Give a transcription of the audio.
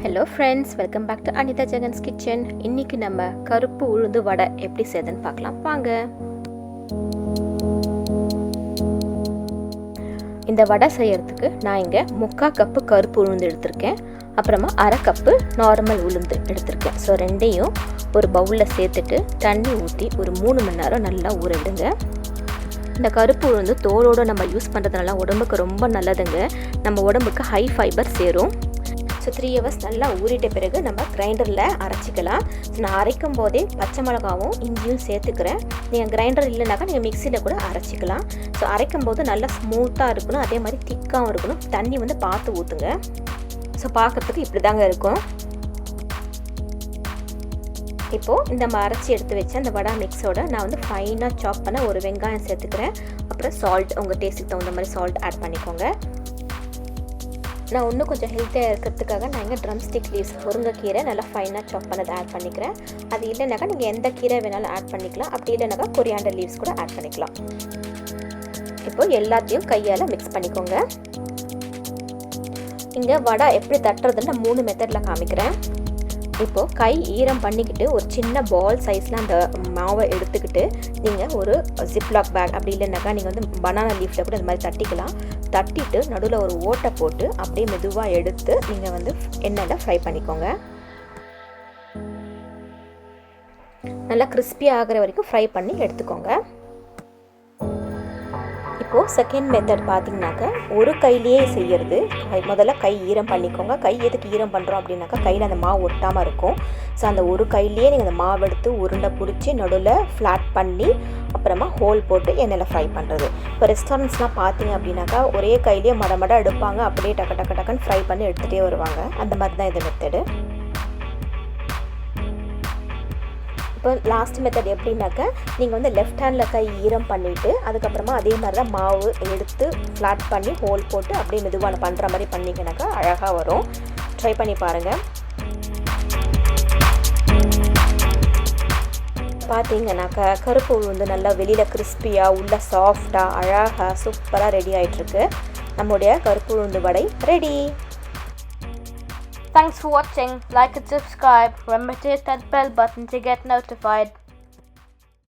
Hello friends, welcome back to anithajaganskitchen. இன்னைக்கு நம்ம கருப்பு உளுந்து வடை எப்படி செய்யுதுன்னு பார்க்கலாம் வாங்க. இந்த வடை செய்யறதுக்கு நான் இங்கே 3/4 கப்பு கருப்பு உளுந்து எடுத்திருக்கேன். அப்புறமா 1/2 கப்பு நார்மல் உளுந்து எடுத்திருக்கேன். ஸோ ரெண்டையும் ஒரு பவுலில் சேர்த்துட்டு தண்ணி ஊற்றி ஒரு 3 மணி நேரம் நல்லா ஊற விடுங்க. இந்த கருப்பு உளுந்து தோலோடு நம்ம யூஸ் பண்ணுறதுனால உடம்புக்கு ரொம்ப நல்லதுங்க. நம்ம உடம்புக்கு ஹை ஃபைபர் சேரும். ஸோ 3 hours நல்லா ஊறிட்ட பிறகு நம்ம கிரைண்டரில் அரைச்சிக்கலாம். நான் அரைக்கும் போதே பச்சை மிளகாவும் இஞ்சியும் சேர்த்துக்கிறேன். நீங்கள் கிரைண்டர் இல்லைனாக்கா நீங்கள் மிக்சியில் கூட அரைச்சிக்கலாம். ஸோ அரைக்கும் போது நல்லா ஸ்மூத்தாக இருக்கணும், அதே மாதிரி திக்காகவும் இருக்கணும். தண்ணி வந்து பார்த்து ஊற்றுங்க. ஸோ பார்க்குறதுக்கு இப்படி தாங்க இருக்கும். இப்போது இந்த அரைச்சி எடுத்து வச்ச அந்த வடை மிக்ஸோட நான் வந்து ஃபைனாக சாப் பண்ண ஒரு வெங்காயம் சேர்த்துக்கிறேன். அப்புறம் சால்ட், உங்கள் டேஸ்ட்டுக்கு தகுந்த மாதிரி சால்ட் ஆட் பண்ணிக்கோங்க. நான் இன்னும் கொஞ்சம் ஹெல்த்தியாக இருக்கிறதுக்காக நான் இங்கே ட்ரம் ஸ்டிக் லீவ்ஸ், முருங்கைக்கீரை நல்லா ஃபைனாக சாப் பண்ணதை ஆட் பண்ணிக்கிறேன். அது இல்லைனாக்கா நீங்கள் எந்த கீரை வேணாலும் ஆட் பண்ணிக்கலாம். அப்படி இல்லைனாக்கா கொரியாண்டர் லீவ்ஸ் கூட ஆட் பண்ணிக்கலாம். இப்போ எல்லாத்தையும் கையால் மிக்ஸ் பண்ணிக்கோங்க. இங்கே வடை எப்படி தட்டுறதுன்னு நான் 3 மெத்தடில் காமிக்கிறேன். இப்போது கை ஈரம் பண்ணிக்கிட்டு ஒரு சின்ன பால் சைஸில் அந்த மாவை எடுத்துக்கிட்டு நீங்கள் ஒரு ஜிப்லாக் பேக், அப்படி இல்லைனாக்கா நீங்கள் வந்து பனானா லீஃபில் கூட இந்த மாதிரி தட்டிக்கலாம். தட்டிட்டு நடுவில் ஒரு ஓட்டை போட்டு அப்படியே மெதுவாக எடுத்து நீங்கள் வந்து எண்ணெயில் ஃப்ரை பண்ணிக்கோங்க. நல்லா கிறிஸ்பியாக ஆகிற வரைக்கும் ஃப்ரை பண்ணி எடுத்துக்கோங்க. இப்போது செகண்ட் மெத்தட் பார்த்தீங்கன்னாக்கா ஒரு கையிலேயே செய்கிறது. முதல்ல கை ஈரம் பண்ணிக்கோங்க. கை எதுக்கு ஈரம் பண்ணுறோம் அப்படின்னாக்கா கையில் அந்த மாவு ஒட்டாமல் இருக்கும். ஸோ அந்த ஒரு கையிலேயே நீங்கள் அந்த மாவு எடுத்து உருண்டை பிடிச்சி நடுவில் ஃப்ளாட் பண்ணி அப்புறமா ஹோல் போட்டு எண்ணெயில் ஃப்ரை பண்ணுறது. இப்போ ரெஸ்டாரண்ட்ஸ்லாம் பார்த்தீங்க அப்படின்னாக்கா ஒரே கையிலேயே மட எடுப்பாங்க, அப்படியே டக்குன்னு ஃப்ரை பண்ணி எடுத்துகிட்டே வருவாங்க. அந்த மாதிரி தான் இந்த மெத்தடு. இப்போ லாஸ்ட் மெத்தட் எப்படின்னாக்கா நீங்கள் வந்து லெஃப்ட் ஹேண்டில் கை ஈரம் பண்ணிவிட்டு அதுக்கப்புறமா அதே மாதிரி தான் மாவு எடுத்து ஃப்ளாட் பண்ணி ஹோல் போட்டு அப்படியே மெதுவாக பண்ணுற மாதிரி பண்ணிங்கனாக்கா அழகாக வரும். ட்ரை பண்ணி பாருங்கள். பார்த்தீங்கன்னாக்கா கருப்பு உளுந்து நல்லா வெளியில் கிறிஸ்பியாக உள்ள சாஃப்டாக அழகாக சூப்பராக ரெடி ஆகிட்டுருக்கு. நம்முடைய கருப்பு உளுந்து வடை ready. Thanks for watching. Like and subscribe. Remember to hit that bell button to get notified.